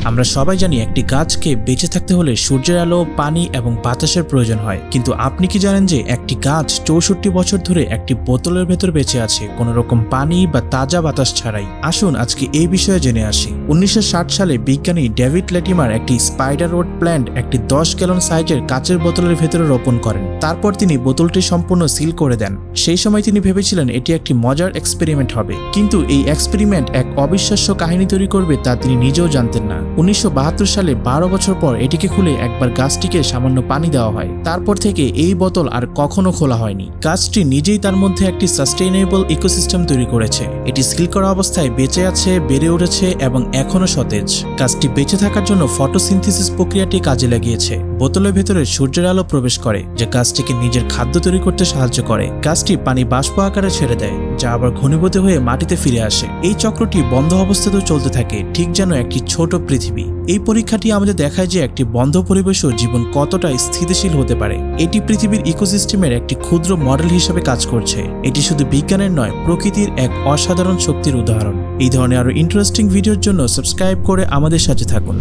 আমরা সবাই জানি একটি গাছকে বেঁচে থাকতে হলে সূর্যের আলো, পানি এবং বাতাসের প্রয়োজন হয়, কিন্তু আপনি কি জানেন যে একটি গাছ 64 বছর ধরে একটি বোতলের ভেতর বেঁচে আছে, কোনো রকম পানি বা তাজা বাতাস ছাড়াই? আসুন আজকে এই বিষয়ে জেনে আসি। 1960 সালে বিজ্ঞানী ডেভিড লেটিমার একটি স্পাইডার রোড প্ল্যান্ট একটি 10 গ্যালন সাইজের কাচের বোতলের ভেতরে রোপণ করেন। তারপর তিনি বোতলটি সম্পূর্ণ সিল করে দেন। সেই সময় তিনি ভেবেছিলেন এটি একটি মজার এক্সপেরিমেন্ট হবে, কিন্তু এই এক্সপেরিমেন্ট এক অবিশ্বাস্য কাহিনী তৈরি করবে তা তিনি নিজেও জানতেন না। 1972 সালে 12 বছর পর এটিকে খুলে একবার গাছটিকে সামান্য পানি দেওয়া হয়। তারপর থেকে এই বোতল আর কখনো খোলা হয়নি। গাছটি নিজেই তার মধ্যে একটি সাস্টেইনেবল ইকোসিস্টেম তৈরি করেছে। এটি সিল করা অবস্থায় বেঁচে আছে, বেড়ে উঠেছে এবং এখনো সতেজ। গাছটি বেঁচে থাকার জন্য ফটোসিনথেসিস প্রক্রিয়াটি কাজে লাগিয়েছে। বোতলের ভেতরে সূর্যের আলো প্রবেশ করে, যা গাছটিকে নিজের খাদ্য তৈরি করতে সাহায্য করে। গাছটি পানি বাষ্প আকারে ছেড়ে দেয়, যা আবার ঘনীভূত হয়ে মাটিতে ফিরে আসে। এই চক্রটি বন্ধ অবস্থাতেও চলতে থাকে, ঠিক যেন একটি ছোট পৃথিবী। এই পরীক্ষাটি আমাদের দেখায় যে একটি বন্ধ পরিবেশও জীবন কতটা স্থিতিশীল হতে পারে। এটি পৃথিবীর ইকোসিস্টেমের একটি ক্ষুদ্র মডেল হিসেবে কাজ করছে। এটি শুধু বিজ্ঞানের নয়, প্রকৃতির এক অসাধারণ শক্তির উদাহরণ। এই ধরনের আরো ইন্টারেস্টিং ভিডিওর জন্য সাবস্ক্রাইব করে আমাদের সাথে থাকুন।